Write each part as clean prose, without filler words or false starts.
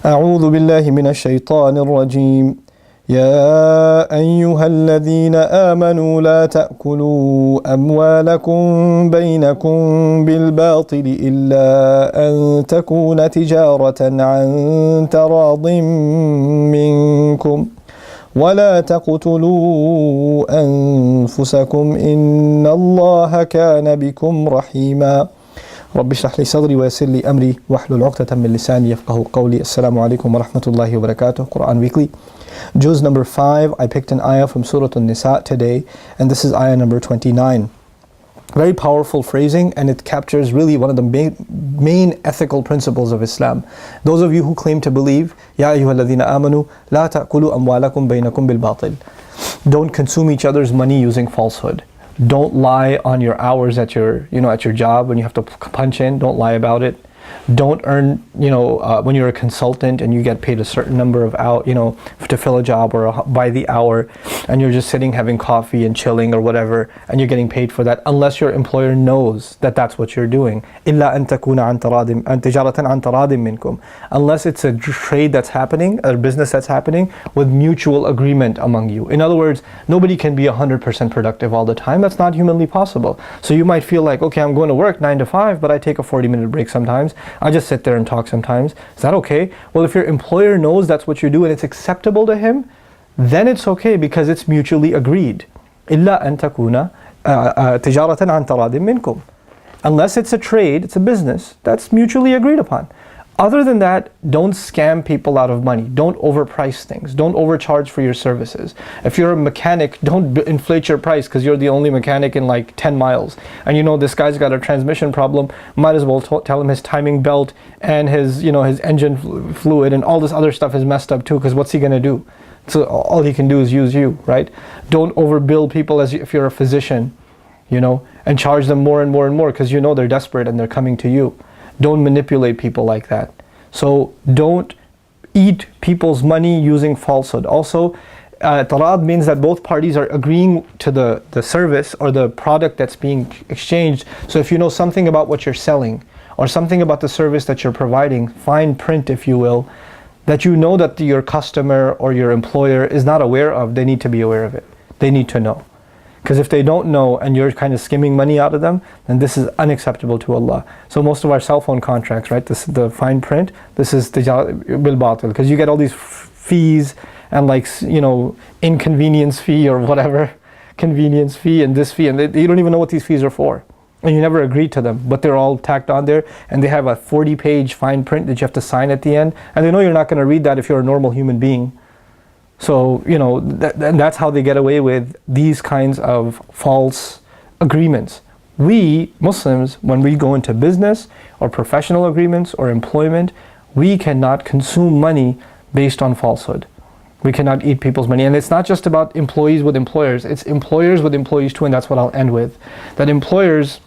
أعوذ بالله من الشيطان الرجيم. يا أيها الذين آمنوا لا تأكلوا أموالكم بينكم بالباطل إلا أن تكون تجارة عن تراض منكم ولا تقتلوا أنفسكم إن الله كان بكم رحيما. رب اشرح لي صدري ويسر لي أمري واحلل عقدة من لساني يفقهوا قولي. السلام عليكم ورحمة الله وبركاته. Quran Weekly. Juz number 5, I picked an ayah from Surah An-Nisa today, and this is ayah number 29. Very powerful phrasing, and it captures really one of the main ethical principles of Islam. Those of you who claim to believe, Ya ayyuhalladhina amanu, la ta'kulu amwalakum baynakum bil batil. Don't consume each other's money using falsehood. Don't lie on your hours at your job when you have to punch in. Don't lie about it. Don't earn, when you're a consultant and you get paid a certain number of hours, to fill a job or by the hour, and you're just sitting having coffee and chilling or whatever, and you're getting paid for that, unless your employer knows that that's what you're doing. إِلَّا أَن تَكُونَ عَن تِجَارَةً عَن تَرَاضٍ مِّنكُم. Unless it's a trade that's happening, a business that's happening with mutual agreement among you. In other words, nobody can be 100% productive all the time. That's not humanly possible. So you might feel like, okay, I'm going to work 9 to 5, but I take a 40-minute break sometimes. I just sit there and talk sometimes. Is that okay? Well, if your employer knows that's what you do and it's acceptable to him, then it's okay because it's mutually agreed. إِلَّا أَن تَكُونَ تِجَارَةً عَن تَرَاضٍ مِّنكُم. Unless it's a trade, it's a business, that's mutually agreed upon. Other than that, don't scam people out of money. Don't overprice things. Don't overcharge for your services. If you're a mechanic, don't inflate your price because you're the only mechanic in like 10 miles. And this guy's got a transmission problem. Might as well tell him his timing belt and his engine fluid and all this other stuff is messed up too, because what's he going to do? So all he can do is use you, right? Don't overbill people as if you're a physician, and charge them more and more and more because they're desperate and they're coming to you. Don't manipulate people like that. So don't eat people's money using falsehood. Also, tarad means that both parties are agreeing to the service or the product that's being exchanged. So if you know something about what you're selling or something about the service that you're providing, fine print if you will, that that your customer or your employer is not aware of, they need to be aware of it. They need to know. Because if they don't know and you're kind of skimming money out of them, then this is unacceptable to Allah. So most of our cell phone contracts, right, the fine print, this is bil batil, because you get all these fees and inconvenience fee or whatever, convenience fee and this fee, and you don't even know what these fees are for. And you never agreed to them, but they're all tacked on there, and they have a 40-page fine print that you have to sign at the end, and they know you're not going to read that if you're a normal human being. So, that's how they get away with these kinds of false agreements. We, Muslims, when we go into business or professional agreements or employment, we cannot consume money based on falsehood. We cannot eat people's money. And it's not just about employees with employers, it's employers with employees too, and that's what I'll end with. That employers,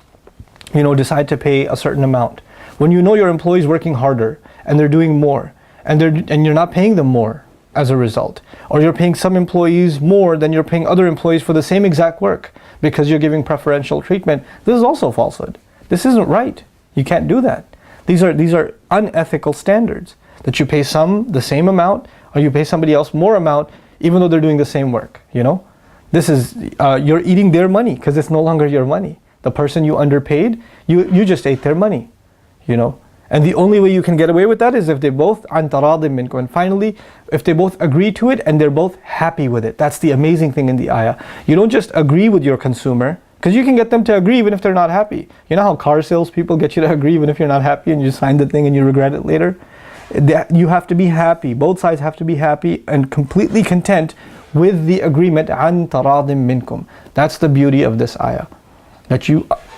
decide to pay a certain amount. When your employee's working harder and they're doing more, and you're not paying them more as a result, or you're paying some employees more than you're paying other employees for the same exact work because you're giving preferential treatment, this is also falsehood. This isn't right. You can't do that. These are unethical standards, that you pay some the same amount or you pay somebody else more amount even though they're doing the same work. This is you're eating their money because it's no longer your money. The person you underpaid, you just ate their money. And the only way you can get away with that is if they both an taradim minkum. And finally, if they both agree to it and they're both happy with it. That's the amazing thing in the ayah. You don't just agree with your consumer, because you can get them to agree even if they're not happy. You know how car salespeople get you to agree even if you're not happy and you sign the thing and you regret it later? You have to be happy. Both sides have to be happy and completely content with the agreement an taradim minkum. That's the beauty of this ayah. That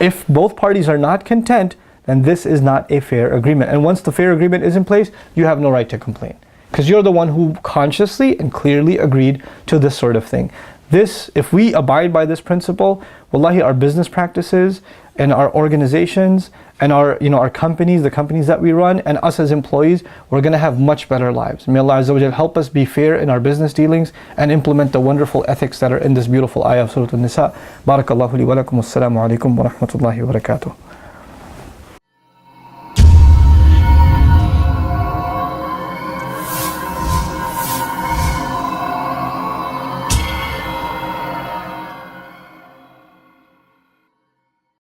if both parties are not content, then this is not a fair agreement. And once the fair agreement is in place, you have no right to complain. Because you're the one who consciously and clearly agreed to this sort of thing. If we abide by this principle, wallahi, our business practices and our organizations and our companies, the companies that we run, and us as employees, we're going to have much better lives. May Allah Azza wa Jal help us be fair in our business dealings and implement the wonderful ethics that are in this beautiful ayah of Surah An-Nisa. Barakallahu li wa lakum. Wassalamu alaikum wa rahmatullahi wa barakatuh.